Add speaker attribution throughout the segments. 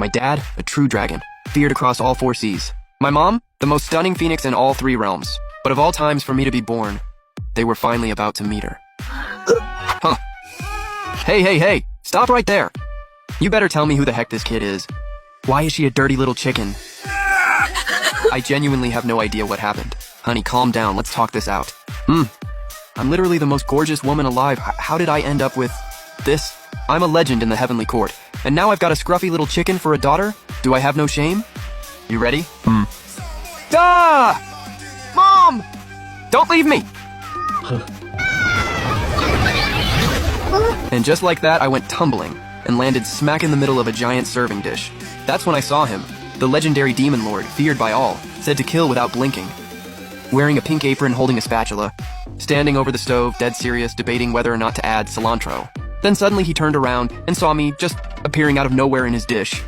Speaker 1: My dad, a true dragon, feared across all 4 seas. My mom, the most stunning phoenix in all 3 realms. But of all times for me to be born, they were finally about to meet her. Huh. Hey, stop right there. You better tell me who the heck this kid is. Why is she a dirty little chicken? I genuinely have no idea what happened. Honey, calm down, let's talk this out. I'm literally the most gorgeous woman alive. How did I end up with this? I'm a legend in the heavenly court, and now I've got a scruffy little chicken for a daughter? Do I have no shame? You ready? Duh! Mom! Don't leave me! And just like that, I went tumbling and landed smack in the middle of a giant serving dish. That's when I saw him, the legendary demon lord, feared by all, said to kill without blinking. Wearing a pink apron, holding a spatula, standing over the stove, dead serious, debating whether or not to add cilantro. Then suddenly he turned around and saw me just appearing out of nowhere in his dish.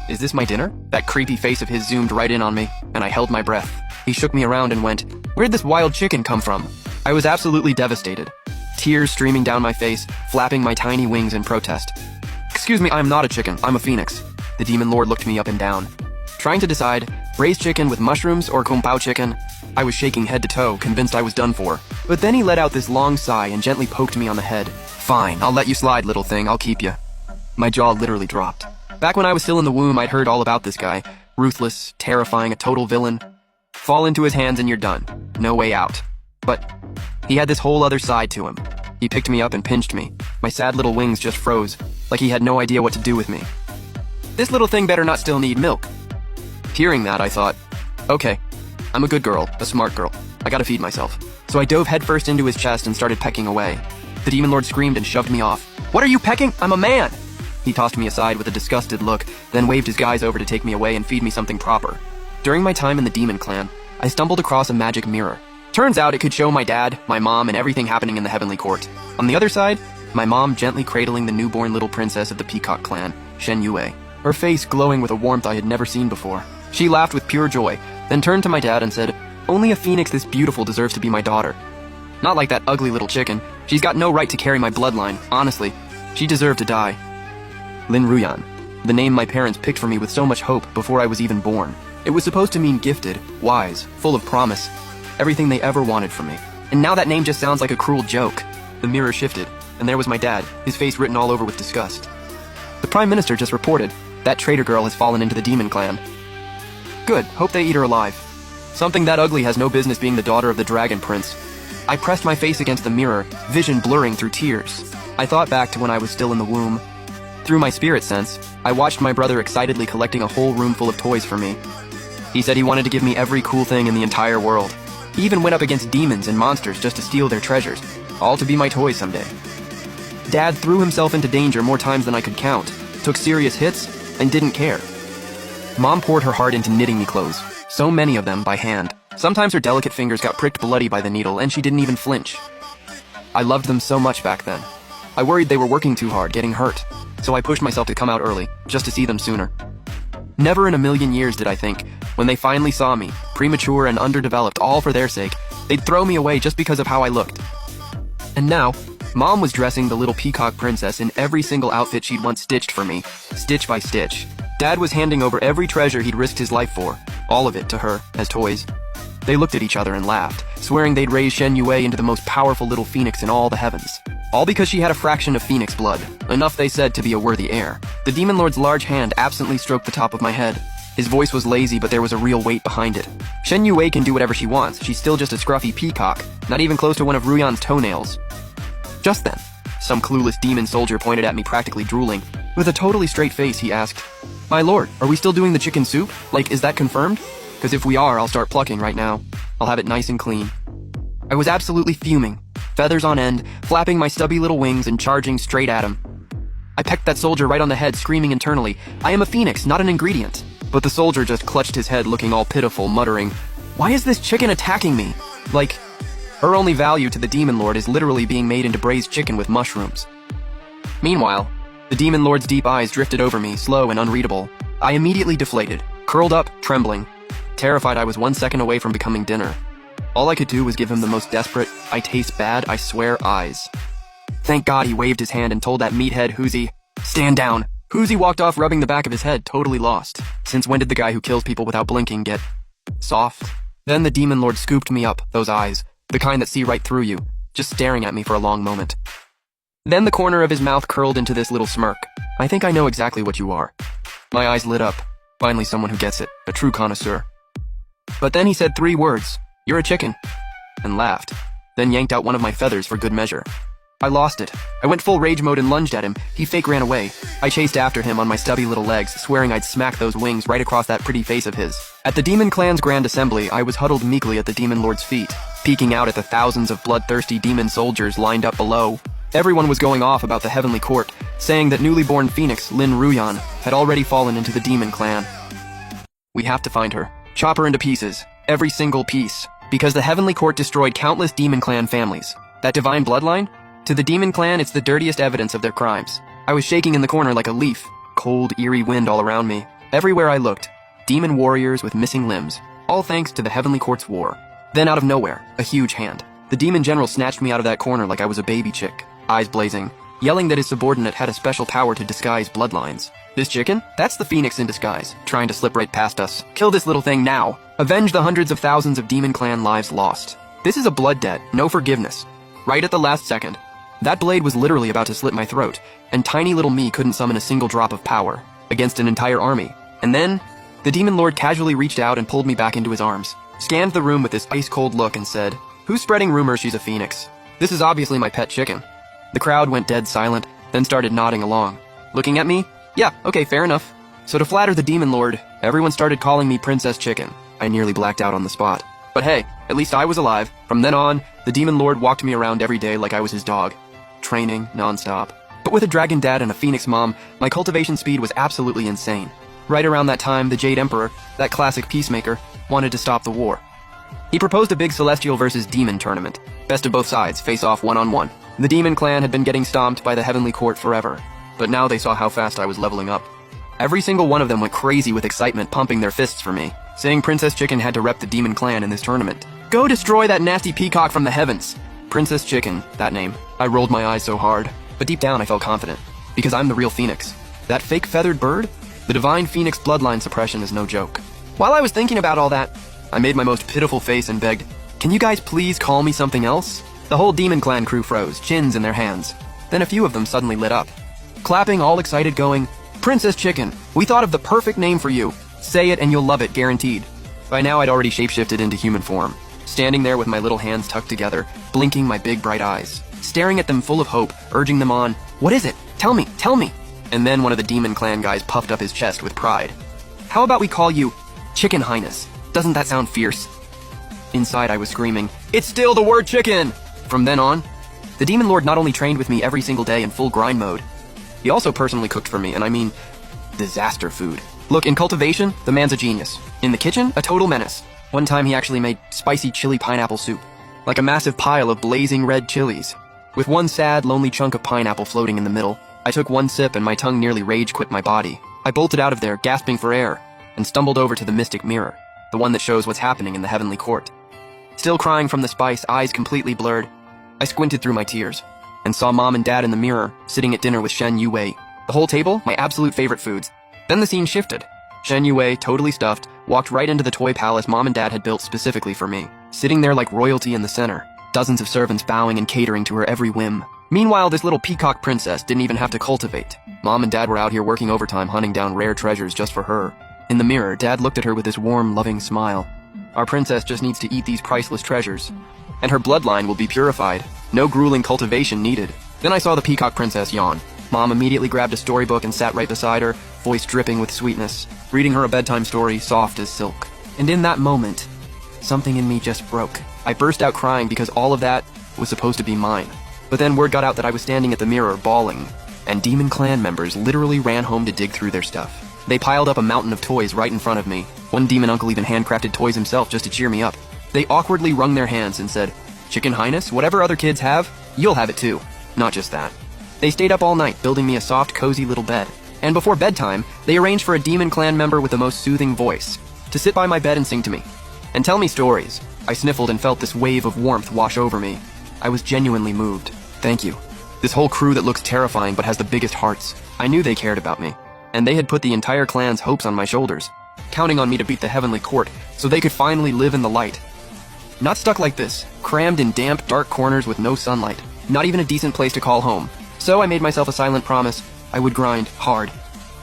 Speaker 1: Is this my dinner? That creepy face of his zoomed right in on me, and I held my breath. He shook me around and went, "Where'd this wild chicken come from?" I was absolutely devastated. Tears streaming down my face, flapping my tiny wings in protest. "Excuse me, I'm not a chicken, I'm a phoenix." The demon lord looked me up and down, trying to decide, braised chicken with mushrooms or kung pao chicken. I was shaking head to toe, convinced I was done for. But then he let out this long sigh and gently poked me on the head. "Fine, I'll let you slide, little thing, I'll keep you." My jaw literally dropped. Back when I was still in the womb, I'd heard all about this guy. Ruthless, terrifying, a total villain. Fall into his hands and you're done. No way out. But he had this whole other side to him. He picked me up and pinched me. My sad little wings just froze, like he had no idea what to do with me. This little thing better not still need milk. Hearing that, I thought, okay, I'm a good girl, a smart girl. I gotta feed myself. So I dove headfirst into his chest and started pecking away. The demon lord screamed and shoved me off. "What are you pecking? I'm a man!" He tossed me aside with a disgusted look, then waved his guys over to take me away and feed me something proper. During my time in the demon clan, I stumbled across a magic mirror. Turns out it could show my dad, my mom, and everything happening in the heavenly court. On the other side, my mom gently cradling the newborn little princess of the Peacock clan, Shen Yue, her face glowing with a warmth I had never seen before. She laughed with pure joy, then turned to my dad and said, "Only a phoenix this beautiful deserves to be my daughter. Not like that ugly little chicken. She's got no right to carry my bloodline, honestly. She deserved to die." Lin Ruyan, the name my parents picked for me with so much hope before I was even born. It was supposed to mean gifted, wise, full of promise, everything they ever wanted from me. And now that name just sounds like a cruel joke. The mirror shifted, and there was my dad, his face written all over with disgust. "The Prime Minister just reported, that traitor girl has fallen into the demon clan." "Good, hope they eat her alive. Something that ugly has no business being the daughter of the Dragon Prince." I pressed my face against the mirror, vision blurring through tears. I thought back to when I was still in the womb. Through my spirit sense, I watched my brother excitedly collecting a whole room full of toys for me. He said he wanted to give me every cool thing in the entire world. He even went up against demons and monsters just to steal their treasures, all to be my toys someday. Dad threw himself into danger more times than I could count, took serious hits, and didn't care. Mom poured her heart into knitting me clothes, so many of them by hand. Sometimes her delicate fingers got pricked bloody by the needle, and she didn't even flinch. I loved them so much back then. I worried they were working too hard, getting hurt, so I pushed myself to come out early, just to see them sooner. Never in a million years did I think, when they finally saw me, premature and underdeveloped all for their sake, they'd throw me away just because of how I looked. And now, Mom was dressing the little peacock princess in every single outfit she'd once stitched for me, stitch by stitch. Dad was handing over every treasure he'd risked his life for, all of it to her, as toys. They looked at each other and laughed, swearing they'd raise Shen Yue into the most powerful little phoenix in all the heavens. All because she had a fraction of phoenix blood, enough they said to be a worthy heir. The demon lord's large hand absently stroked the top of my head. His voice was lazy, but there was a real weight behind it. Shen Yue can do whatever she wants. She's still just a scruffy peacock, not even close to one of Ruyan's toenails. Just then, some clueless demon soldier pointed at me, practically drooling. With a totally straight face, he asked, "My lord, are we still doing the chicken soup? Like, is that confirmed? Because if we are, I'll start plucking right now. I'll have it nice and clean." I was absolutely fuming, feathers on end, flapping my stubby little wings and charging straight at him. I pecked that soldier right on the head, screaming internally, "I am a phoenix, not an ingredient." But the soldier just clutched his head, looking all pitiful, muttering, "Why is this chicken attacking me?" Like, her only value to the demon lord is literally being made into braised chicken with mushrooms. Meanwhile, the demon lord's deep eyes drifted over me, slow and unreadable. I immediately deflated, curled up, trembling, terrified I was 1 second away from becoming dinner. All I could do was give him the most desperate, "I taste bad, I swear" eyes. Thank God he waved his hand and told that meathead Huzi, "Stand down. Hoosie walked off rubbing the back of his head, totally lost. Since when did the guy who kills people without blinking get soft? Then the demon lord scooped me up, those eyes, the kind that see right through you, just staring at me for a long moment. Then the corner of his mouth curled into this little smirk. I think I know exactly what you are. My eyes lit up. Finally someone who gets it, a true connoisseur. But then he said 3 words, "You're a chicken," and laughed, then yanked out one of my feathers for good measure. I lost it. I went full rage mode and lunged at him. He fake ran away. I chased after him on my stubby little legs, swearing I'd smack those wings right across that pretty face of his. At the Demon Clan's grand assembly, I was huddled meekly at the Demon Lord's feet, peeking out at the thousands of bloodthirsty demon soldiers lined up below. Everyone was going off about the Heavenly Court, saying that newly born Phoenix, Lin Ruyan, had already fallen into the Demon Clan. We have to find her. Chop her into pieces. Every single piece. Because the Heavenly Court destroyed countless Demon Clan families. That divine bloodline? To the Demon Clan, it's the dirtiest evidence of their crimes. I was shaking in the corner like a leaf. Cold, eerie wind all around me. Everywhere I looked. Demon warriors with missing limbs. All thanks to the Heavenly Court's war. Then out of nowhere, a huge hand. The Demon General snatched me out of that corner like I was a baby chick. Eyes blazing. Yelling that his subordinate had a special power to disguise bloodlines. This chicken? That's the Phoenix in disguise, trying to slip right past us. Kill this little thing now. Avenge the hundreds of thousands of Demon Clan lives lost. This is a blood debt, no forgiveness. Right at the last second. That blade was literally about to slit my throat, and tiny little me couldn't summon a single drop of power against an entire army. And then, the Demon Lord casually reached out and pulled me back into his arms, scanned the room with this ice-cold look and said, "Who's spreading rumors she's a Phoenix? This is obviously my pet chicken." The crowd went dead silent, then started nodding along. Looking at me? Yeah, okay, fair enough. So to flatter the Demon Lord, everyone started calling me Princess Chicken. I nearly blacked out on the spot. But hey, at least I was alive. From then on, the Demon Lord walked me around every day like I was his dog. Training, non-stop. But with a dragon dad and a Phoenix mom, my cultivation speed was absolutely insane. Right around that time, the Jade Emperor, that classic peacemaker, wanted to stop the war. He proposed a big Celestial versus Demon tournament. Best of both sides, face off one-on-one. The Demon Clan had been getting stomped by the Heavenly Court forever, but now they saw how fast I was leveling up. Every single one of them went crazy with excitement, pumping their fists for me, saying Princess Chicken had to rep the Demon Clan in this tournament. Go destroy that nasty peacock from the heavens! Princess Chicken, that name. I rolled my eyes so hard, but deep down I felt confident, because I'm the real Phoenix. That fake feathered bird? The divine Phoenix bloodline suppression is no joke. While I was thinking about all that, I made my most pitiful face and begged, "Can you guys please call me something else?" The whole Demon Clan crew froze, chins in their hands. Then a few of them suddenly lit up, clapping, all excited, going, "Princess Chicken, we thought of the perfect name for you. Say it and you'll love it, guaranteed." By now I'd already shapeshifted into human form, standing there with my little hands tucked together, blinking my big bright eyes, staring at them full of hope, urging them on, "What is it? Tell me, tell me." And then one of the Demon Clan guys puffed up his chest with pride. "How about we call you Chicken Highness? Doesn't that sound fierce?" Inside I was screaming, "It's still the word chicken!" From then on, the Demon Lord not only trained with me every single day in full grind mode, he also personally cooked for me, and I mean, disaster food. Look, in cultivation, the man's a genius. In the kitchen, a total menace. One time he actually made spicy chili pineapple soup, like a massive pile of blazing red chilies, with one sad, lonely chunk of pineapple floating in the middle. I took one sip and my tongue nearly rage quit my body. I bolted out of there, gasping for air, and stumbled over to the mystic mirror, the one that shows what's happening in the Heavenly Court. Still crying from the spice, eyes completely blurred, I squinted through my tears, and saw Mom and Dad in the mirror, sitting at dinner with Shen Yue. The whole table, my absolute favorite foods. Then the scene shifted. Shen Yue, totally stuffed, walked right into the toy palace Mom and Dad had built specifically for me, sitting there like royalty in the center, dozens of servants bowing and catering to her every whim. Meanwhile, this little peacock princess didn't even have to cultivate. Mom and Dad were out here working overtime hunting down rare treasures just for her. In the mirror, Dad looked at her with this warm, loving smile. Our princess just needs to eat these priceless treasures, and her bloodline will be purified. No grueling cultivation needed. Then I saw the peacock princess yawn. Mom immediately grabbed a storybook and sat right beside her, voice dripping with sweetness, reading her a bedtime story soft as silk. And in that moment, something in me just broke. I burst out crying because all of that was supposed to be mine. But then word got out that I was standing at the mirror bawling, and Demon Clan members literally ran home to dig through their stuff. They piled up a mountain of toys right in front of me. One demon uncle even handcrafted toys himself just to cheer me up. They awkwardly wrung their hands and said, "Chicken Highness, whatever other kids have, you'll have it too." Not just that. They stayed up all night building me a soft, cozy little bed. And before bedtime, they arranged for a Demon Clan member with the most soothing voice to sit by my bed and sing to me, and tell me stories. I sniffled and felt this wave of warmth wash over me. I was genuinely moved. Thank you. This whole crew that looks terrifying but has the biggest hearts. I knew they cared about me. and they had put the entire clan's hopes on my shoulders, counting on me to beat the Heavenly Court so they could finally live in the light. Not stuck like this, crammed in damp, dark corners with no sunlight, not even a decent place to call home. So I made myself a silent promise I would grind hard.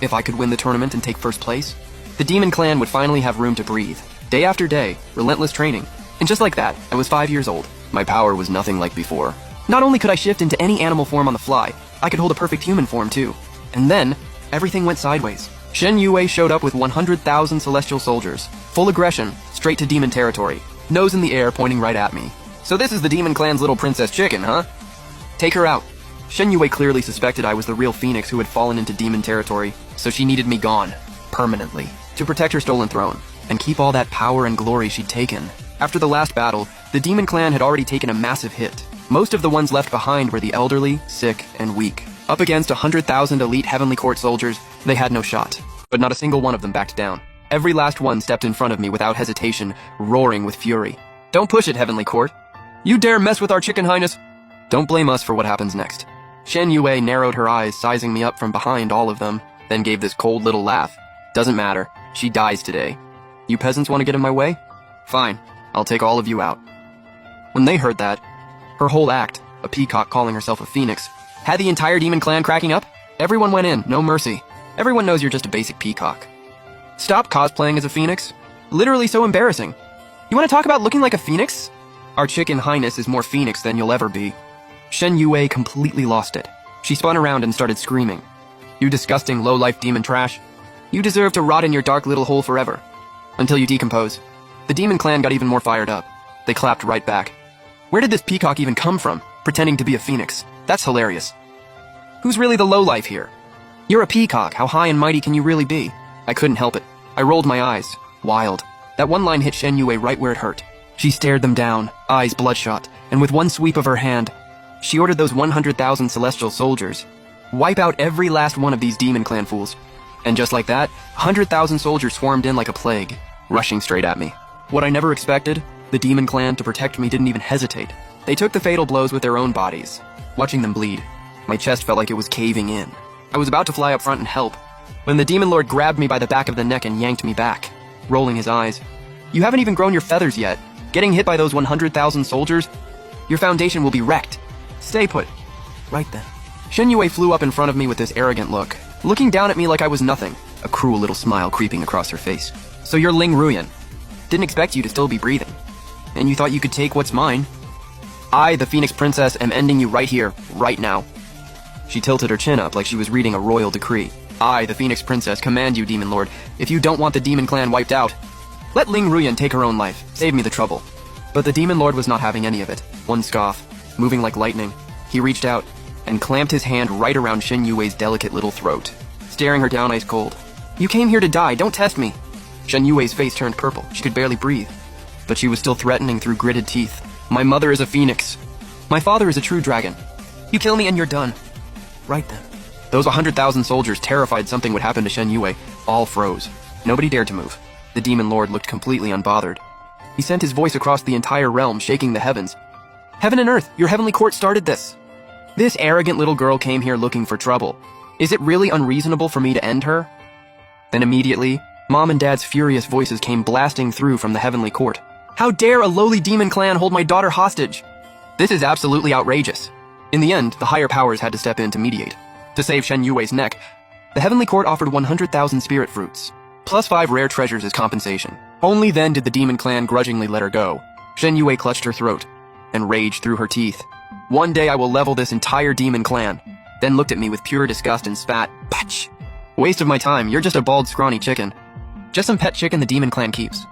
Speaker 1: If I could win the tournament and take first place, the Demon Clan would finally have room to breathe. Day after day, relentless training. And just like that, I was 5 years old. My power was nothing like before. Not only could I shift into any animal form on the fly, I could hold a perfect human form too. And then, everything went sideways. Shen Yue showed up with 100,000 celestial soldiers. Full aggression, straight to demon territory. Nose in the air, pointing right at me. So this is the Demon Clan's little princess chicken, huh? Take her out. Shen Yue clearly suspected I was the real phoenix who had fallen into demon territory, so she needed me gone, permanently, to protect her stolen throne, and keep all that power and glory she'd taken. After the last battle, the Demon Clan had already taken a massive hit. Most of the ones left behind were the elderly, sick, and weak. Up against 100,000 elite Heavenly Court soldiers, they had no shot. But not a single one of them backed down. Every last one stepped in front of me without hesitation, roaring with fury. Don't push it, Heavenly Court. You dare mess with our Chicken Highness? Don't blame us for what happens next. Shen Yue narrowed her eyes, sizing me up from behind all of them, then gave this cold little laugh. Doesn't matter. She dies today. You peasants want to get in my way? Fine. I'll take all of you out. When they heard that, her whole act, a peacock calling herself a phoenix, had the entire Demon Clan cracking up. Everyone went in, no mercy. Everyone knows you're just a basic peacock. Stop cosplaying as a phoenix. Literally so embarrassing. You want to talk about looking like a phoenix? Our Chicken Highness is more phoenix than you'll ever be. Shen Yue completely lost it. She spun around and started screaming. You disgusting low-life demon trash. You deserve to rot in your dark little hole forever. Until you decompose. The Demon Clan got even more fired up. They clapped right back. Where did this peacock even come from, pretending to be a phoenix? That's hilarious. Who's really the lowlife here? You're a peacock. How high and mighty can you really be? I couldn't help it. I rolled my eyes. Wild. That one line hit Shen Yue right where it hurt. She stared them down, eyes bloodshot, and with one sweep of her hand, she ordered those 100,000 celestial soldiers. Wipe out every last one of these Demon Clan fools. And just like that, 100,000 soldiers swarmed in like a plague, rushing straight at me. What I never expected, the Demon Clan, to protect me, didn't even hesitate. They took the fatal blows with their own bodies. Watching them bleed, my chest felt like it was caving in. I was about to fly up front and help, when the Demon Lord grabbed me by the back of the neck and yanked me back, rolling his eyes. You haven't even grown your feathers yet. Getting hit by those 100,000 soldiers? Your foundation will be wrecked. Stay put. Right then. Shen Yue flew up in front of me with this arrogant look, looking down at me like I was nothing, a cruel little smile creeping across her face. So you're Ling Ruyan. Didn't expect you to still be breathing. And you thought you could take what's mine? I, the Phoenix Princess, am ending you right here, right now. She tilted her chin up like she was reading a royal decree. I, the Phoenix Princess, command you, Demon Lord, if you don't want the Demon Clan wiped out, let Ling Ruyan take her own life. Save me the trouble. But the Demon Lord was not having any of it. One scoff, moving like lightning, he reached out and clamped his hand right around Shen Yue's delicate little throat, staring her down ice cold. You came here to die, don't test me. Shen Yue's face turned purple. She could barely breathe. But she was still threatening through gritted teeth. My mother is a phoenix. My father is a true dragon. You kill me and you're done. Right then. Those 100,000 soldiers, terrified something would happen to Shen Yue, all froze. Nobody dared to move. The Demon Lord looked completely unbothered. He sent his voice across the entire realm, shaking the heavens. Heaven and earth, your Heavenly Court started this. This arrogant little girl came here looking for trouble. Is it really unreasonable for me to end her? Then immediately, Mom and Dad's furious voices came blasting through from the Heavenly Court. How dare a lowly demon clan hold my daughter hostage? This is absolutely outrageous. In the end, the higher powers had to step in to mediate. To save Shen Yue's neck, the Heavenly Court offered 100,000 spirit fruits, plus 5 rare treasures as compensation. Only then did the demon clan grudgingly let her go. Shen Yue clutched her throat and raged through her teeth. One day I will level this entire demon clan. Then looked at me with pure disgust and spat. Patch! Waste of my time, you're just a bald, scrawny chicken. Just some pet chicken the demon clan keeps.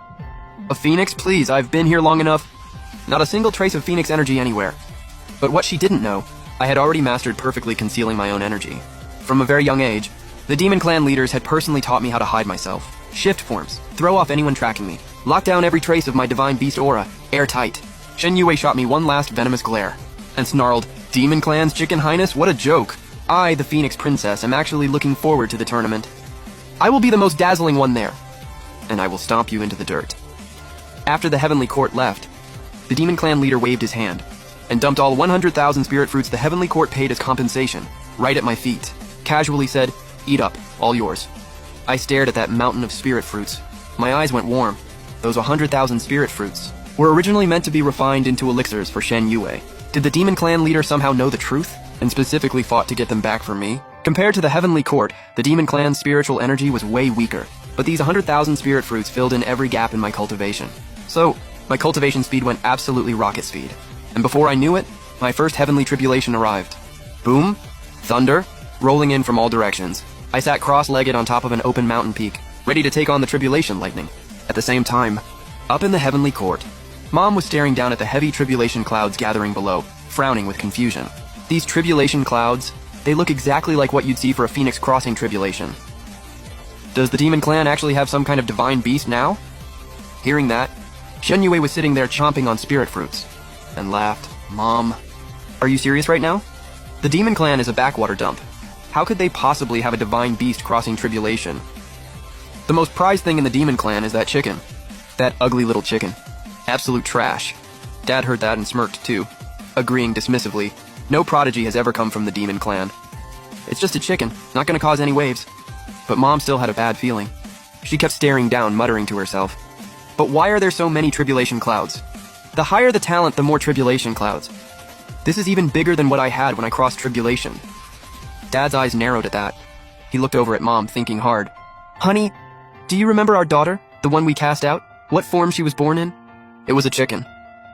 Speaker 1: A phoenix? Please, I've been here long enough. Not a single trace of phoenix energy anywhere. But what she didn't know, I had already mastered perfectly concealing my own energy. From a very young age, the demon clan leaders had personally taught me how to hide myself. Shift forms, throw off anyone tracking me, lock down every trace of my divine beast aura, airtight. Shen Yue shot me one last venomous glare, and snarled, Demon Clan's Chicken Highness? What a joke. I, the Phoenix Princess, am actually looking forward to the tournament. I will be the most dazzling one there, and I will stomp you into the dirt. After the Heavenly Court left, the Demon Clan leader waved his hand, and dumped all 100,000 spirit fruits the Heavenly Court paid as compensation, right at my feet. Casually said, Eat up, all yours. I stared at that mountain of spirit fruits. My eyes went warm. Those 100,000 spirit fruits were originally meant to be refined into elixirs for Shen Yue. Did the demon clan leader somehow know the truth, and specifically fought to get them back for me? Compared to the heavenly court, the demon clan's spiritual energy was way weaker, but these 100,000 spirit fruits filled in every gap in my cultivation. So, my cultivation speed went absolutely rocket speed. And before I knew it, my first heavenly tribulation arrived. Boom, thunder, rolling in from all directions. I sat cross-legged on top of an open mountain peak, ready to take on the tribulation lightning. At the same time, up in the heavenly court, Mom was staring down at the heavy tribulation clouds gathering below, frowning with confusion. These tribulation clouds, they look exactly like what you'd see for a Phoenix Crossing tribulation. Does the demon clan actually have some kind of divine beast now? Hearing that, Shen Yue was sitting there chomping on spirit fruits, and laughed. Mom, are you serious right now? The demon clan is a backwater dump. How could they possibly have a divine beast crossing tribulation? The most prized thing in the demon clan is that chicken. That ugly little chicken. Absolute trash. Dad heard that and smirked too, agreeing dismissively. No prodigy has ever come from the demon clan. It's just a chicken, not gonna cause any waves. But Mom still had a bad feeling. She kept staring down, muttering to herself. But why are there so many tribulation clouds? The higher the talent, the more tribulation clouds. This is even bigger than what I had when I crossed tribulation. Dad's eyes narrowed at that. He looked over at Mom, thinking hard. Honey, do you remember our daughter, the one we cast out? What form she was born in? It was a chicken.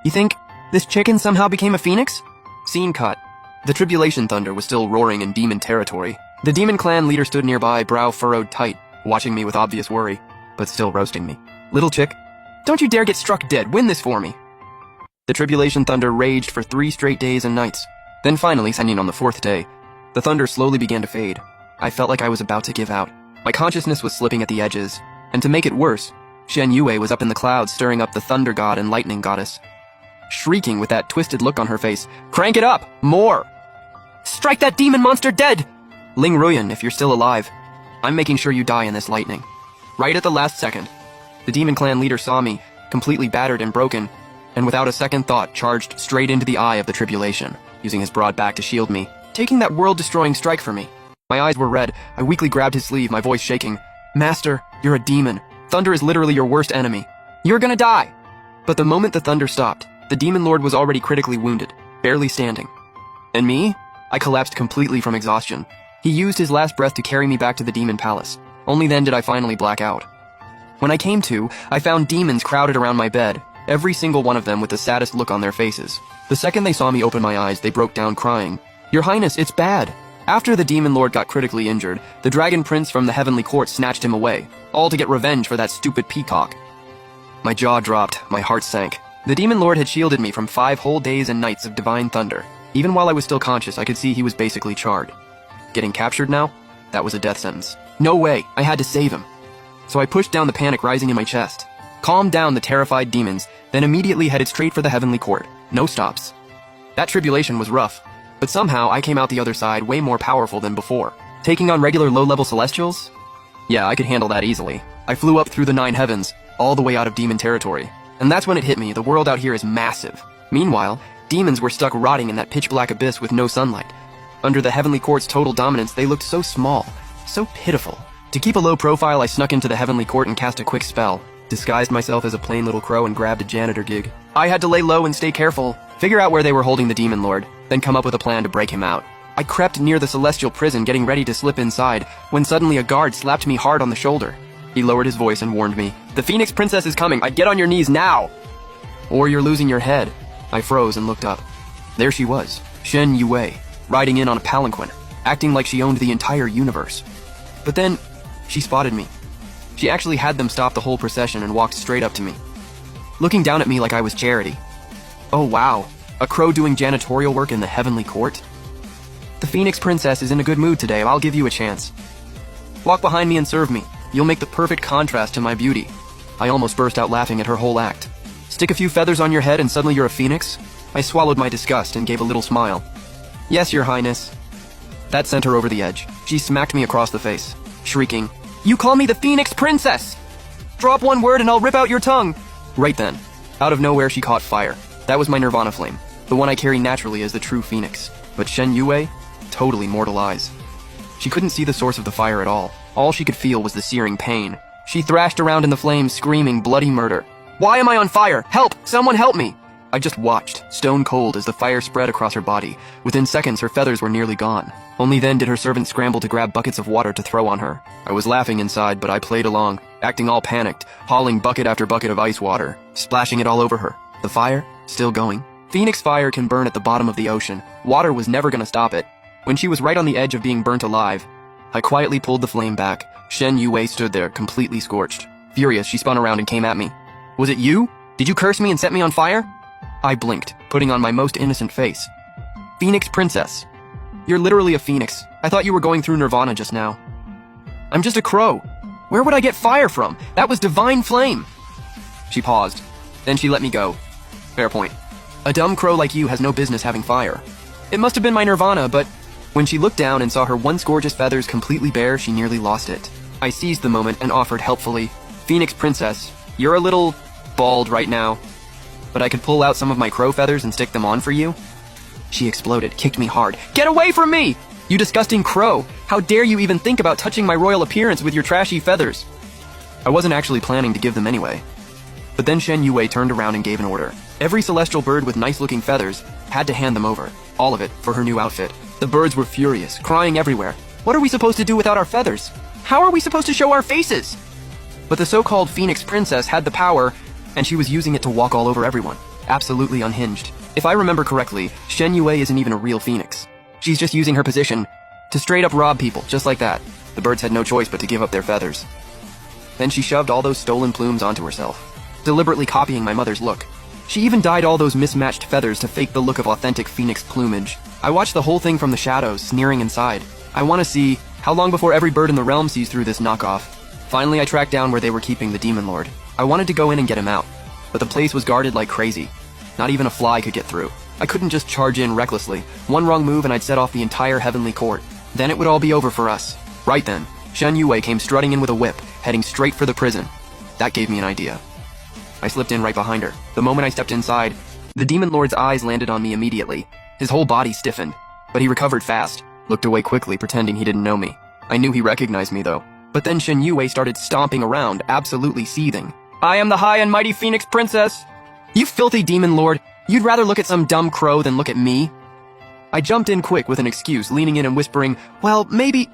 Speaker 1: You think this chicken somehow became a phoenix? Scene cut. The tribulation thunder was still roaring in demon territory. The demon clan leader stood nearby, brow furrowed tight, watching me with obvious worry, but still roasting me. Little chick, don't you dare get struck dead. Win this for me. The tribulation thunder raged for 3 straight days and nights. Then finally, ending on the 4th day, the thunder slowly began to fade. I felt like I was about to give out. My consciousness was slipping at the edges, and to make it worse, Shen Yue was up in the clouds stirring up the thunder god and lightning goddess. Shrieking with that twisted look on her face, "Crank it up! More! Strike that demon monster dead! Ling Ruyan, if you're still alive, I'm making sure you die in this lightning." Right at the last second, the demon clan leader saw me, completely battered and broken, and without a second thought charged straight into the eye of the tribulation, using his broad back to shield me, taking that world-destroying strike for me. My eyes were red. I weakly grabbed his sleeve, my voice shaking. "Master, you're a demon. Thunder is literally your worst enemy. You're gonna die!" But the moment the thunder stopped, the demon lord was already critically wounded, barely standing. And me? I collapsed completely from exhaustion. He used his last breath to carry me back to the demon palace. Only then did I finally black out. When I came to, I found demons crowded around my bed, every single one of them with the saddest look on their faces. The second they saw me open my eyes, they broke down crying. "Your Highness, it's bad." After the demon lord got critically injured, the dragon prince from the heavenly court snatched him away, all to get revenge for that stupid peacock. My jaw dropped, my heart sank. The demon lord had shielded me from 5 whole days and nights of divine thunder. Even while I was still conscious, I could see he was basically charred. Getting captured now? That was a death sentence. No way, I had to save him. So I pushed down the panic rising in my chest, calmed down the terrified demons, then immediately headed straight for the heavenly court. No stops. That tribulation was rough, but somehow I came out the other side way more powerful than before. Taking on regular low-level celestials? Yeah, I could handle that easily. I flew up through the 9 heavens, all the way out of demon territory. And that's when it hit me, the world out here is massive. Meanwhile, demons were stuck rotting in that pitch-black abyss with no sunlight. Under the heavenly court's total dominance, they looked so small, so pitiful. To keep a low profile, I snuck into the heavenly court and cast a quick spell, disguised myself as a plain little crow and grabbed a janitor gig. I had to lay low and stay careful, figure out where they were holding the demon lord, then come up with a plan to break him out. I crept near the celestial prison, getting ready to slip inside, when suddenly a guard slapped me hard on the shoulder. He lowered his voice and warned me, "The Phoenix Princess is coming, I'd get on your knees now! Or you're losing your head." I froze and looked up. There she was, Shen Yue, riding in on a palanquin, acting like she owned the entire universe. But then, she spotted me. She actually had them stop the whole procession and walked straight up to me, looking down at me like I was charity. Oh wow, a crow doing janitorial work in the heavenly court? The Phoenix Princess is in a good mood today, I'll give you a chance. Walk behind me and serve me. You'll make the perfect contrast to my beauty. I almost burst out laughing at her whole act. Stick a few feathers on your head and suddenly you're a phoenix? I swallowed my disgust and gave a little smile. Yes, your highness. That sent her over the edge. She smacked me across the face, shrieking, "You call me the Phoenix Princess! Drop one word and I'll rip out your tongue!" Right then, out of nowhere she caught fire. That was my Nirvana flame, the one I carry naturally as the true phoenix. But Shen Yue? Totally mortal eyes. She couldn't see the source of the fire at all. All she could feel was the searing pain. She thrashed around in the flames, screaming bloody murder. "Why am I on fire? Help! Someone help me!" I just watched, stone cold, as the fire spread across her body. Within seconds, her feathers were nearly gone. Only then did her servant scramble to grab buckets of water to throw on her. I was laughing inside, but I played along, acting all panicked, hauling bucket after bucket of ice water, splashing it all over her. The fire? Still going. Phoenix fire can burn at the bottom of the ocean. Water was never gonna stop it. When she was right on the edge of being burnt alive, I quietly pulled the flame back. Shen Yue stood there, completely scorched. Furious, she spun around and came at me. "Was it you? Did you curse me and set me on fire?" I blinked, putting on my most innocent face. "Phoenix Princess. You're literally a phoenix. I thought you were going through nirvana just now." "I'm just a crow. Where would I get fire from? That was divine flame." She paused. Then she let me go. Fair point. A dumb crow like you has no business having fire. It must have been my nirvana, but when she looked down and saw her once gorgeous feathers completely bare, she nearly lost it. I seized the moment and offered helpfully, "Phoenix Princess, you're a little bald right now, but I could pull out some of my crow feathers and stick them on for you." She exploded, kicked me hard. "Get away from me! You disgusting crow! How dare you even think about touching my royal appearance with your trashy feathers?" I wasn't actually planning to give them anyway. But then Shen Yue turned around and gave an order. Every celestial bird with nice-looking feathers had to hand them over. All of it, for her new outfit. The birds were furious, crying everywhere. "What are we supposed to do without our feathers? How are we supposed to show our faces?" But the so-called Phoenix Princess had the power, and she was using it to walk all over everyone. Absolutely unhinged. If I remember correctly, Shen Yue isn't even a real phoenix. She's just using her position to straight up rob people, just like that. The birds had no choice but to give up their feathers. Then she shoved all those stolen plumes onto herself, deliberately copying my mother's look. She even dyed all those mismatched feathers to fake the look of authentic phoenix plumage. I watched the whole thing from the shadows, sneering inside. I want to see how long before every bird in the realm sees through this knockoff. Finally, I tracked down where they were keeping the Demon Lord. I wanted to go in and get him out, but the place was guarded like crazy. Not even a fly could get through. I couldn't just charge in recklessly. One wrong move and I'd set off the entire heavenly court. Then it would all be over for us. Right then, Shen Yue came strutting in with a whip, heading straight for the prison. That gave me an idea. I slipped in right behind her. The moment I stepped inside, the Demon Lord's eyes landed on me immediately. His whole body stiffened, but he recovered fast, looked away quickly, pretending he didn't know me. I knew he recognized me, though. But then Shen Yue started stomping around, absolutely seething. "I am the high and mighty Phoenix Princess! You filthy Demon Lord! You'd rather look at some dumb crow than look at me?" I jumped in quick with an excuse, leaning in and whispering, "Well, maybe..."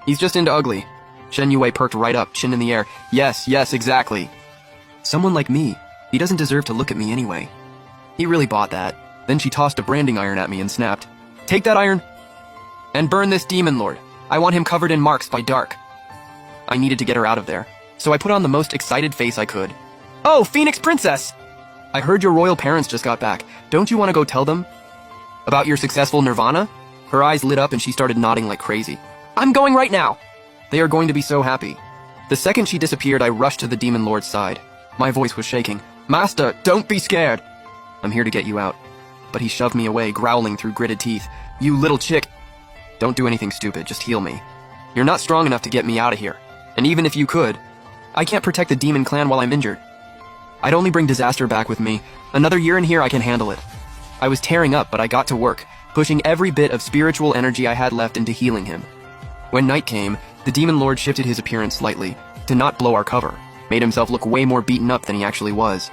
Speaker 1: "He's just into ugly." Shen Yue perked right up, chin in the air. Yes, exactly. Someone like me. He doesn't deserve to look at me anyway." He really bought that. Then she tossed a branding iron at me and snapped, "Take that iron and burn this Demon Lord. I want him covered in marks by dark." I needed to get her out of there, so I put on the most excited face I could. "Oh, Phoenix Princess! I heard your royal parents just got back. Don't you want to go tell them about your successful nirvana?" Her eyes lit up and she started nodding like crazy. "I'm going right now." They are going to be so happy. The second she disappeared, I rushed to the Demon Lord's side. My voice was shaking. "Master, don't be scared. I'm here to get you out." But he shoved me away, growling through gritted teeth. "You little chick. Don't do anything stupid, just heal me. You're not strong enough to get me out of here. And even if you could, I can't protect the Demon Clan while I'm injured. I'd only bring disaster back with me. Another year in here, I can handle it." I was tearing up, but I got to work, pushing every bit of spiritual energy I had left into healing him. When night came, the Demon Lord shifted his appearance slightly, to not blow our cover, made himself look way more beaten up than he actually was.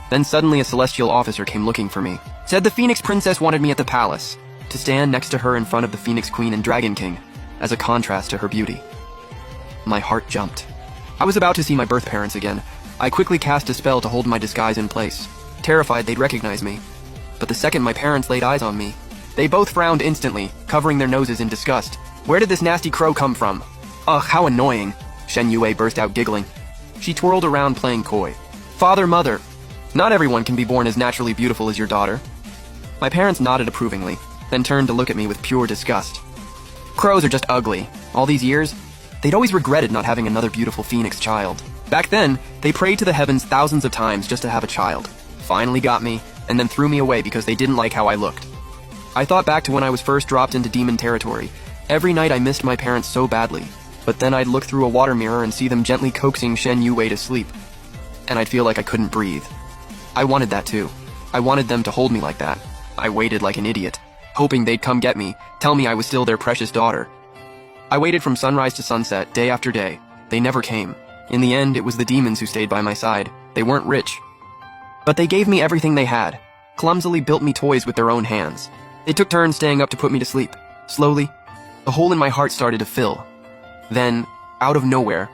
Speaker 1: Then suddenly a celestial officer came looking for me. Said the Phoenix Princess wanted me at the palace, to stand next to her in front of the Phoenix Queen and Dragon King, as a contrast to her beauty. My heart jumped. I was about to see my birth parents again. I quickly cast a spell to hold my disguise in place, terrified they'd recognize me. But the second my parents laid eyes on me, they both frowned instantly, covering their noses in disgust. "Where did this nasty crow come from?" "Ugh, how annoying." Shen Yue burst out giggling. She twirled around playing coy. "Father, mother, not everyone can be born as naturally beautiful as your daughter." My parents nodded approvingly, then turned to look at me with pure disgust. Crows are just ugly. All these years, they'd always regretted not having another beautiful phoenix child. Back then, they prayed to the heavens thousands of times just to have a child. Finally got me, and then threw me away because they didn't like how I looked. I thought back to when I was first dropped into demon territory. Every night I missed my parents so badly, but then I'd look through a water mirror and see them gently coaxing Shen Yue to sleep, and I'd feel like I couldn't breathe. I wanted that too. I wanted them to hold me like that. I waited like an idiot, hoping they'd come get me, tell me I was still their precious daughter. I waited from sunrise to sunset, day after day. They never came. In the end, it was the demons who stayed by my side. They weren't rich, but they gave me everything they had, clumsily built me toys with their own hands. They took turns staying up to put me to sleep. Slowly, the hole in my heart started to fill. Then, out of nowhere,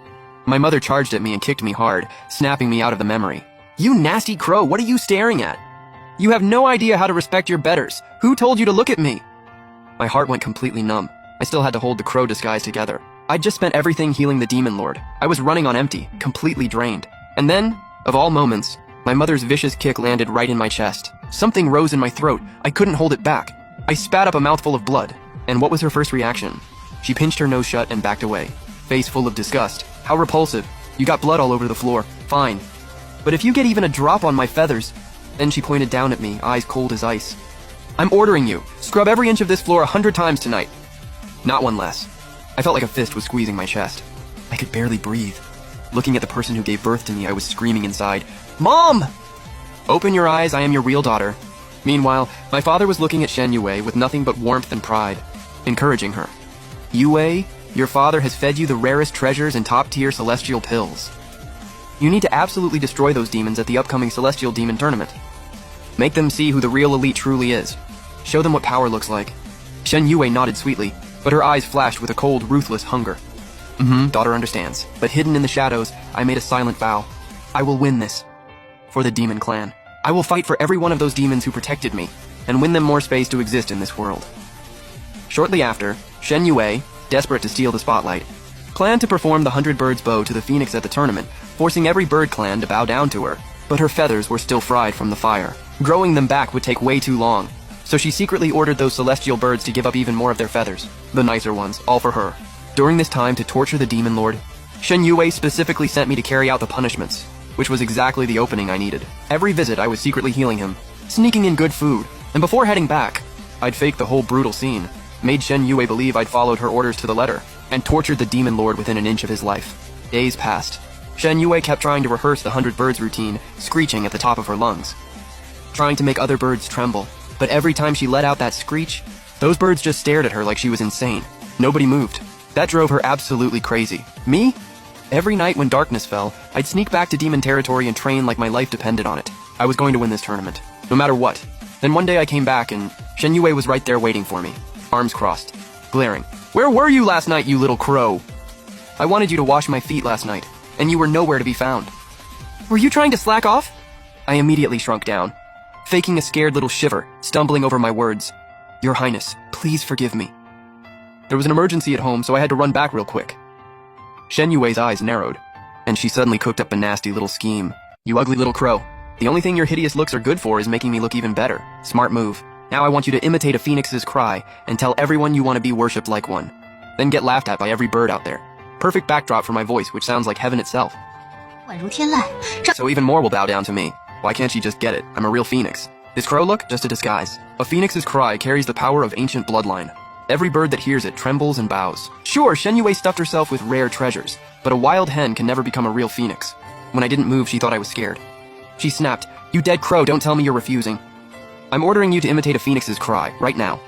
Speaker 1: my mother charged at me and kicked me hard, snapping me out of the memory. "You nasty crow, what are you staring at? You have no idea how to respect your betters. Who told you to look at me?" My heart went completely numb. I still had to hold the crow disguise together. I'd just spent everything healing the demon lord. I was running on empty, completely drained. And then, of all moments, my mother's vicious kick landed right in my chest. Something rose in my throat. I couldn't hold it back. I spat up a mouthful of blood. And what was her first reaction? She pinched her nose shut and backed away, face full of disgust. "How repulsive. You got blood all over the floor. Fine. But if you get even a drop on my feathers..." Then she pointed down at me, eyes cold as ice. "I'm ordering you. Scrub every inch of this floor 100 times tonight. Not one less." I felt like a fist was squeezing my chest. I could barely breathe. Looking at the person who gave birth to me, I was screaming inside, "Mom! Open your eyes, I am your real daughter." Meanwhile, my father was looking at Shen Yue with nothing but warmth and pride, encouraging her. "Yue, your father has fed you the rarest treasures and top-tier celestial pills. You need to absolutely destroy those demons at the upcoming Celestial Demon Tournament. Make them see who the real elite truly is. Show them what power looks like." Shen Yue nodded sweetly, but her eyes flashed with a cold, ruthless hunger. Daughter understands. But hidden in the shadows, I made a silent vow. I will win this. For the demon clan. I will fight for every one of those demons who protected me, and win them more space to exist in this world. Shortly after, Shen Yue, desperate to steal the spotlight, planned to perform the 100 Birds bow to the phoenix at the tournament, forcing every bird clan to bow down to her. But her feathers were still fried from the fire. Growing them back would take way too long, so she secretly ordered those celestial birds to give up even more of their feathers, the nicer ones, all for her. During this time to torture the demon lord, Shen Yue specifically sent me to carry out the punishments, which was exactly the opening I needed. Every visit I was secretly healing him, sneaking in good food, and before heading back, I'd faked the whole brutal scene, made Shen Yue believe I'd followed her orders to the letter, and tortured the demon lord within an inch of his life. Days passed. Shen Yue kept trying to rehearse the 100 Birds routine, screeching at the top of her lungs, trying to make other birds tremble. But every time she let out that screech, those birds just stared at her like she was insane. Nobody moved. That drove her absolutely crazy. Me? Every night when darkness fell, I'd sneak back to demon territory and train like my life depended on it. I was going to win this tournament, no matter what. Then one day I came back and Shen Yue was right there waiting for me, arms crossed, glaring. "Where were you last night, you little crow? I wanted you to wash my feet last night, and you were nowhere to be found. Were you trying to slack off?" I immediately shrunk down, faking a scared little shiver, stumbling over my words. "Your Highness, please forgive me." There was an emergency at home, so I had to run back real quick. Shen Yue's eyes narrowed, and she suddenly cooked up a nasty little scheme. "You ugly little crow. The only thing your hideous looks are good for is making me look even better. Smart move. Now I want you to imitate a phoenix's cry and tell everyone you want to be worshipped like one. Then get laughed at by every bird out there. Perfect backdrop for my voice, which sounds like heaven itself. So even more will bow down to me. Why can't she just get it? I'm a real phoenix. This crow look? Just a disguise. A phoenix's cry carries the power of ancient bloodline. Every bird that hears it trembles and bows. Sure, Shen Yue stuffed herself with rare treasures, but a wild hen can never become a real phoenix. When I didn't move, she thought I was scared. She snapped, "You dead crow, don't tell me you're refusing. I'm ordering you to imitate a phoenix's cry, right now."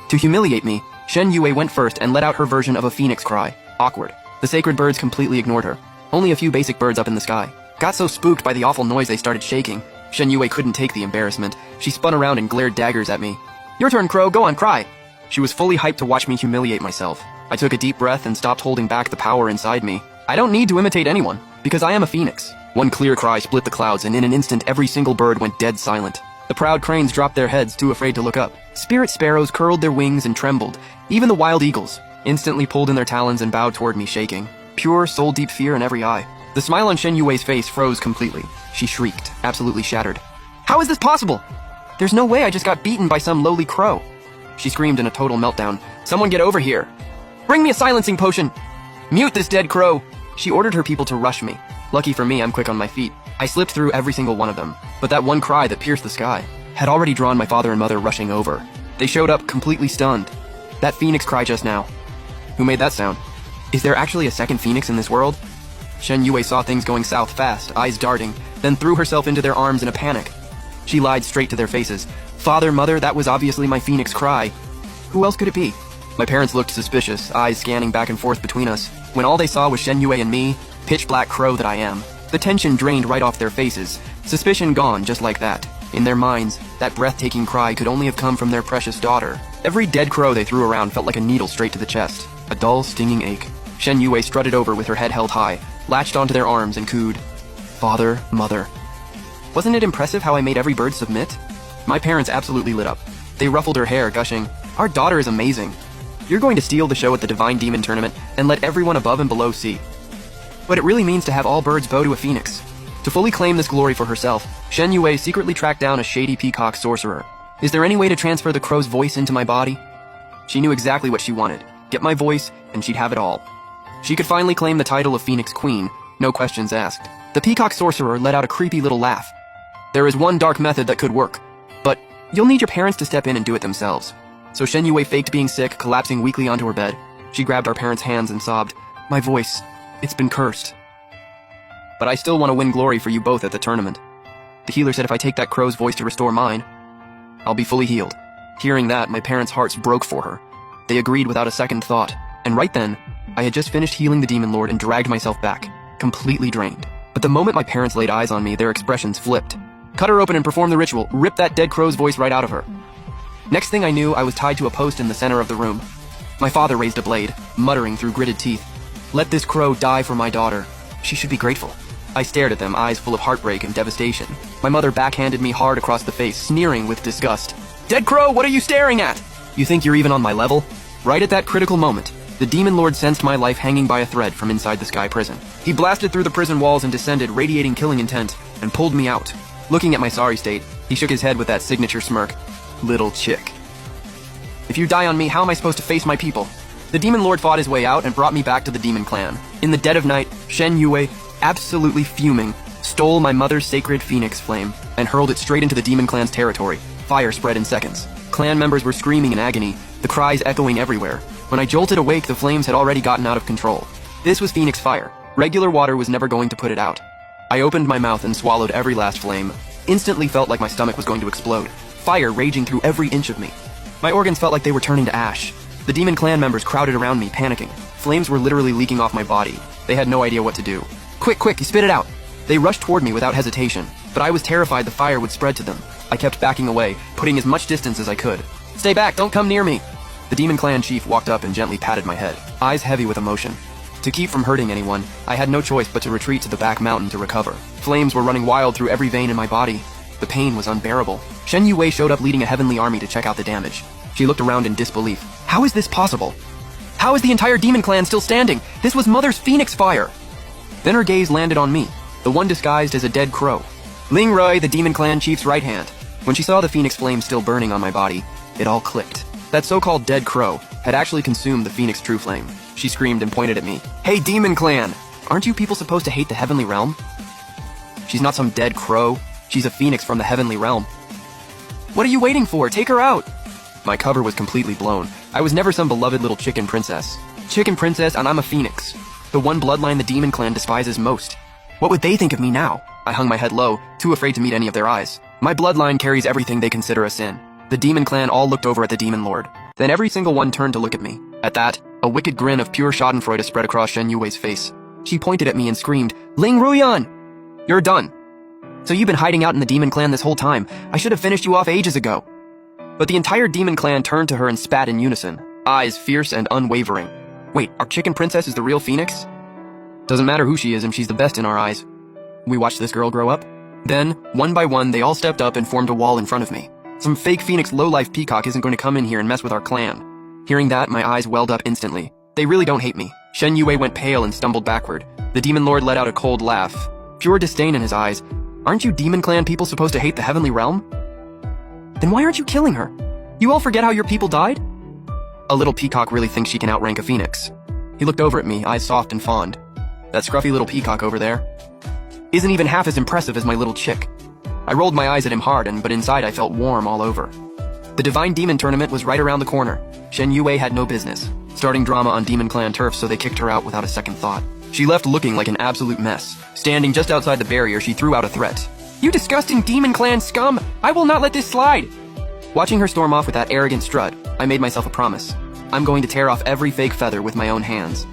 Speaker 1: To humiliate me, Shen Yue went first and let out her version of a phoenix cry. Awkward. The sacred birds completely ignored her. Only a few basic birds up in the sky. Got so spooked by the awful noise they started shaking. Shen Yue couldn't take the embarrassment. She spun around and glared daggers at me. "Your turn, crow, go on, cry." She was fully hyped to watch me humiliate myself. I took a deep breath and stopped holding back the power inside me. I don't need to imitate anyone, because I am a phoenix. One clear cry split the clouds, and in an instant every single bird went dead silent. The proud cranes dropped their heads, too afraid to look up. Spirit sparrows curled their wings and trembled. Even the wild eagles instantly pulled in their talons and bowed toward me, shaking. Pure, soul-deep fear in every eye. The smile on Shen Yue's face froze completely. She shrieked, absolutely shattered. "How is this possible? There's no way I just got beaten by some lowly crow." She screamed in a total meltdown. "Someone get over here! Bring me a silencing potion! Mute this dead crow!" She ordered her people to rush me. Lucky for me, I'm quick on my feet. I slipped through every single one of them, but that one cry that pierced the sky had already drawn my father and mother rushing over. They showed up completely stunned. That phoenix cry just now. Who made that sound? Is there actually a second phoenix in this world? Shen Yue saw things going south fast, eyes darting, then threw herself into their arms in a panic. She lied straight to their faces. "Father, mother, that was obviously my phoenix cry. Who else could it be?" My parents looked suspicious, eyes scanning back and forth between us, when all they saw was Shen Yue and me, pitch black crow that I am. The tension drained right off their faces, suspicion gone just like that. In their minds, that breathtaking cry could only have come from their precious daughter. Every dead crow they threw around felt like a needle straight to the chest, a dull, stinging ache. Shen Yue strutted over with her head held high, latched onto their arms and cooed, "Father, mother." Wasn't it impressive how I made every bird submit? My parents absolutely lit up. They ruffled her hair, gushing, "Our daughter is amazing. You're going to steal the show at the Divine Demon Tournament and let everyone above and below see what it really means to have all birds bow to a phoenix." To fully claim this glory for herself, Shen Yue secretly tracked down a shady peacock sorcerer. Is there any way to transfer the crow's voice into my body? She knew exactly what she wanted. Get my voice, and she'd have it all. She could finally claim the title of Phoenix Queen, no questions asked. The peacock sorcerer let out a creepy little laugh. There is one dark method that could work, but you'll need your parents to step in and do it themselves. So Shen Yue faked being sick, collapsing weakly onto her bed. She grabbed our parents' hands and sobbed, "My voice, it's been cursed. But I still want to win glory for you both at the tournament." The healer said if I take that crow's voice to restore mine, I'll be fully healed. Hearing that, my parents' hearts broke for her. They agreed without a second thought, and right then, I had just finished healing the Demon Lord and dragged myself back, completely drained. But the moment my parents laid eyes on me, their expressions flipped. Cut her open and perform the ritual, rip that dead crow's voice right out of her. Next thing I knew, I was tied to a post in the center of the room. My father raised a blade, muttering through gritted teeth, "Let this crow die for my daughter. She should be grateful." I stared at them, eyes full of heartbreak and devastation. My mother backhanded me hard across the face, sneering with disgust. "Dead crow, what are you staring at? You think you're even on my level?" Right at that critical moment, the Demon Lord sensed my life hanging by a thread from inside the sky prison. He blasted through the prison walls and descended, radiating killing intent, and pulled me out. Looking at my sorry state, he shook his head with that signature smirk. "Little chick. If you die on me, how am I supposed to face my people?" The Demon Lord fought his way out and brought me back to the Demon Clan. In the dead of night, Shen Yue, absolutely fuming, stole my mother's sacred phoenix flame and hurled it straight into the Demon Clan's territory. Fire spread in seconds. Clan members were screaming in agony, the cries echoing everywhere. When I jolted awake, the flames had already gotten out of control. This was Phoenix fire. Regular water was never going to put it out. I opened my mouth and swallowed every last flame. Instantly felt like my stomach was going to explode. Fire raging through every inch of me. My organs felt like they were turning to ash. The Demon Clan members crowded around me, panicking. Flames were literally leaking off my body. They had no idea what to do. Quick, you spit it out." They rushed toward me without hesitation, but I was terrified the fire would spread to them. I kept backing away, putting as much distance as I could. "Stay back, don't come near me." The Demon Clan chief walked up and gently patted my head, eyes heavy with emotion. To keep from hurting anyone, I had no choice but to retreat to the back mountain to recover. Flames were running wild through every vein in my body. The pain was unbearable. Shen Yue showed up leading a heavenly army to check out the damage. She looked around in disbelief. How is this possible? How is the entire Demon Clan still standing? This was Mother's Phoenix fire! Then her gaze landed on me, the one disguised as a dead crow. Ling Rui, the Demon Clan chief's right hand. When she saw the Phoenix flame still burning on my body, it all clicked. That so-called dead crow had actually consumed the Phoenix true flame. She screamed and pointed at me. "Hey, Demon Clan! Aren't you people supposed to hate the heavenly realm? She's not some dead crow. She's a phoenix from the heavenly realm. What are you waiting for? Take her out!" My cover was completely blown. I was never some beloved little chicken princess. Chicken princess, and I'm a phoenix. The one bloodline the Demon Clan despises most. What would they think of me now? I hung my head low, too afraid to meet any of their eyes. My bloodline carries everything they consider a sin. The Demon Clan all looked over at the Demon Lord. Then every single one turned to look at me. At that, a wicked grin of pure schadenfreude spread across Shen Yue's face. She pointed at me and screamed, "Ling Ruyan! You're done. So you've been hiding out in the Demon Clan this whole time. I should have finished you off ages ago." But the entire Demon Clan turned to her and spat in unison, eyes fierce and unwavering. "Wait, our chicken princess is the real phoenix? Doesn't matter who she is, and she's the best in our eyes. We watched this girl grow up." Then, one by one, they all stepped up and formed a wall in front of me. Some fake phoenix lowlife peacock isn't going to come in here and mess with our clan. Hearing that, my eyes welled up instantly. They really don't hate me. Shen Yue went pale and stumbled backward. The Demon Lord let out a cold laugh, pure disdain in his eyes. "Aren't you Demon Clan people supposed to hate the heavenly realm? Then why aren't you killing her? You all forget how your people died?" A little peacock really thinks she can outrank a phoenix. He looked over at me, eyes soft and fond. That scruffy little peacock over there isn't even half as impressive as my little chick. I rolled my eyes at him hard, but inside I felt warm all over. The Divine Demon Tournament was right around the corner. Shen Yue had no business starting drama on Demon Clan turf, so they kicked her out without a second thought. She left looking like an absolute mess. Standing just outside the barrier, she threw out a threat. "You disgusting Demon Clan scum! I will not let this slide!" Watching her storm off with that arrogant strut, I made myself a promise. I'm going to tear off every fake feather with my own hands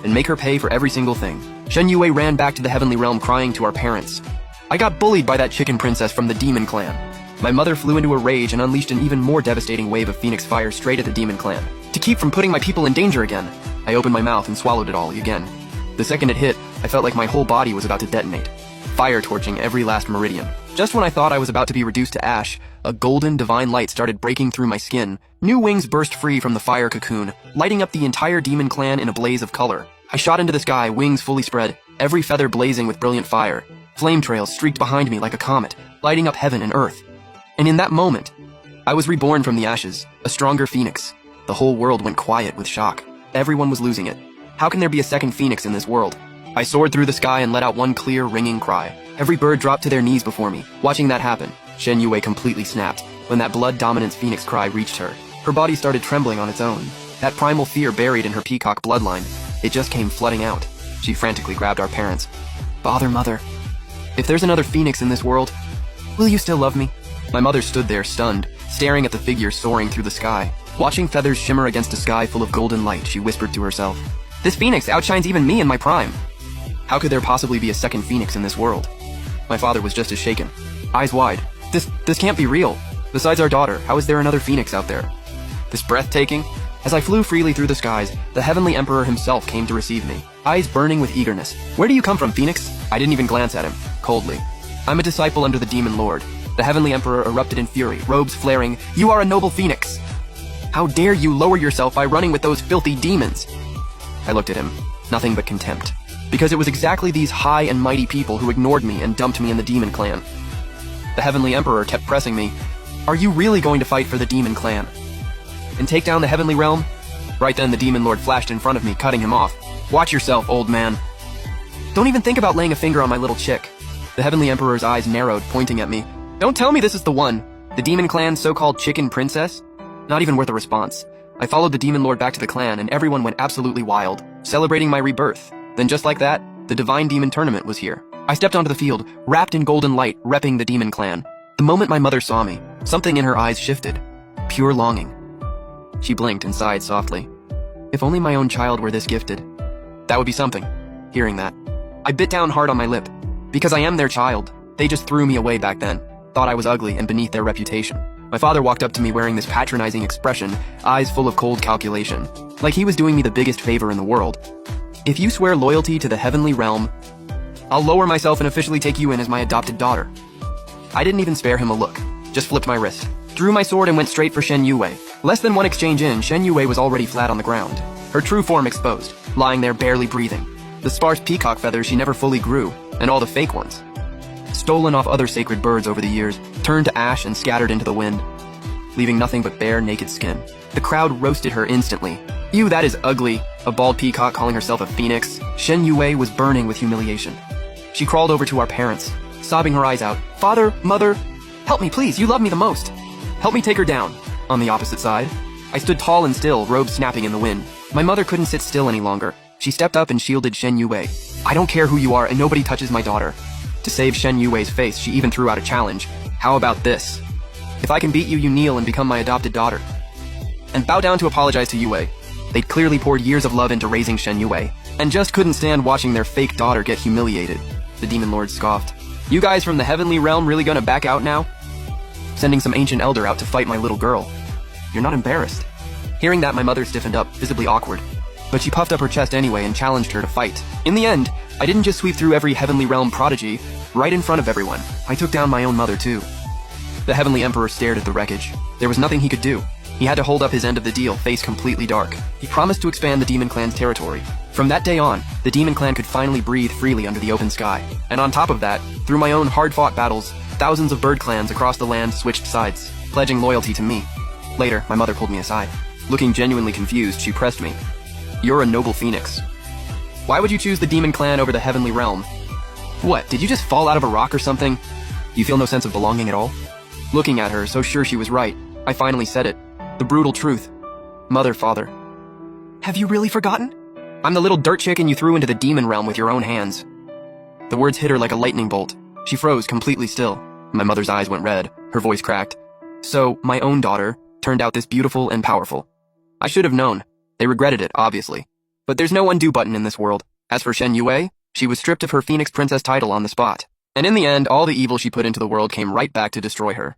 Speaker 1: and make her pay for every single thing. Shen Yue ran back to the heavenly realm crying to our parents. I got bullied by that chicken princess from the demon clan. My mother flew into a rage and unleashed an even more devastating wave of phoenix fire straight at the demon clan. To keep from putting my people in danger again, I opened my mouth and swallowed it all again. The second it hit, I felt like my whole body was about to detonate, fire torching every last meridian. Just when I thought I was about to be reduced to ash, a golden divine light started breaking through my skin. New wings burst free from the fire cocoon, lighting up the entire demon clan in a blaze of color. I shot into the sky, wings fully spread, every feather blazing with brilliant fire. Flame trails streaked behind me like a comet, lighting up heaven and earth. And in that moment, I was reborn from the ashes, a stronger phoenix. The whole world went quiet with shock. Everyone was losing it. How can there be a second phoenix in this world? I soared through the sky and let out one clear, ringing cry. Every bird dropped to their knees before me. Watching that happen, Shen Yue completely snapped. When that blood-dominant phoenix cry reached her, her body started trembling on its own. That primal fear buried in her peacock bloodline, it just came flooding out. She frantically grabbed our parents. Father, mother, if there's another phoenix in this world, will you still love me? My mother stood there stunned, staring at the figure soaring through the sky. Watching feathers shimmer against a sky full of golden light, she whispered to herself, "This phoenix outshines even me in my prime. How could there possibly be a second phoenix in this world?" My father was just as shaken, eyes wide. This can't be real. Besides our daughter, how is there another phoenix out there? This breathtaking? As I flew freely through the skies, the Heavenly Emperor himself came to receive me, eyes burning with eagerness. "Where do you come from, Phoenix?" I didn't even glance at him, coldly. "I'm a disciple under the Demon Lord." The Heavenly Emperor erupted in fury, robes flaring. "You are a noble phoenix! How dare you lower yourself by running with those filthy demons?" I looked at him, nothing but contempt, because it was exactly these high and mighty people who ignored me and dumped me in the Demon Clan. The Heavenly Emperor kept pressing me. "Are you really going to fight for the Demon Clan and take down the Heavenly Realm?" Right then the Demon Lord flashed in front of me, cutting him off. "Watch yourself, old man. Don't even think about laying a finger on my little chick." The Heavenly Emperor's eyes narrowed, pointing at me. "Don't tell me this is the one. The Demon Clan's so-called chicken princess?" Not even worth a response. I followed the Demon Lord back to the clan, and everyone went absolutely wild, celebrating my rebirth. Then just like that, the Divine Demon Tournament was here. I stepped onto the field, wrapped in golden light, repping the Demon Clan. The moment my mother saw me, something in her eyes shifted. Pure longing. She blinked and sighed softly. If only my own child were this gifted. That would be something. Hearing that, I bit down hard on my lip. Because I am their child. They just threw me away back then. Thought I was ugly and beneath their reputation. My father walked up to me wearing this patronizing expression, eyes full of cold calculation. Like he was doing me the biggest favor in the world. "If you swear loyalty to the Heavenly Realm, I'll lower myself and officially take you in as my adopted daughter." I didn't even spare him a look. Just flipped my wrist, drew my sword and went straight for Shen Yue. Less than one exchange in, Shen Yue was already flat on the ground. Her true form exposed, lying there barely breathing. The sparse peacock feathers she never fully grew, and all the fake ones, stolen off other sacred birds over the years, turned to ash and scattered into the wind, leaving nothing but bare, naked skin. The crowd roasted her instantly. "You, that is ugly." A bald peacock calling herself a phoenix. Shen Yue was burning with humiliation. She crawled over to our parents, sobbing her eyes out. "Father, mother, help me please, you love me the most. Help me take her down." On the opposite side, I stood tall and still, robes snapping in the wind. My mother couldn't sit still any longer. She stepped up and shielded Shen Yue. "I don't care who you are, and nobody touches my daughter." To save Shen Yue's face, she even threw out a challenge. "How about this? If I can beat you, you kneel and become my adopted daughter." And bow down to apologize to Yue. They'd clearly poured years of love into raising Shen Yue, and just couldn't stand watching their fake daughter get humiliated. The Demon Lord scoffed. "You guys from the Heavenly Realm really gonna back out now? Sending some ancient elder out to fight my little girl. You're not embarrassed?" Hearing that, my mother stiffened up, visibly awkward. But she puffed up her chest anyway and challenged her to fight. In the end, I didn't just sweep through every Heavenly Realm prodigy, right in front of everyone. I took down my own mother too. The Heavenly Emperor stared at the wreckage. There was nothing he could do. He had to hold up his end of the deal, face completely dark. He promised to expand the Demon Clan's territory. From that day on, the Demon Clan could finally breathe freely under the open sky. And on top of that, through my own hard-fought battles, thousands of bird clans across the land switched sides, pledging loyalty to me. Later, my mother pulled me aside. Looking genuinely confused, she pressed me. "You're a noble phoenix. Why would you choose the Demon Clan over the Heavenly Realm? What, did you just fall out of a rock or something? You feel no sense of belonging at all?" Looking at her, so sure she was right, I finally said it. The brutal truth. "Mother, father, have you really forgotten? I'm the little dirt chicken you threw into the Demon Realm with your own hands." The words hit her like a lightning bolt. She froze completely still. My mother's eyes went red, her voice cracked. "So, my own daughter turned out this beautiful and powerful. I should have known. They regretted it, obviously. But there's no undo button in this world. As for Shen Yue, she was stripped of her Phoenix Princess title on the spot. And in the end, all the evil she put into the world came right back to destroy her.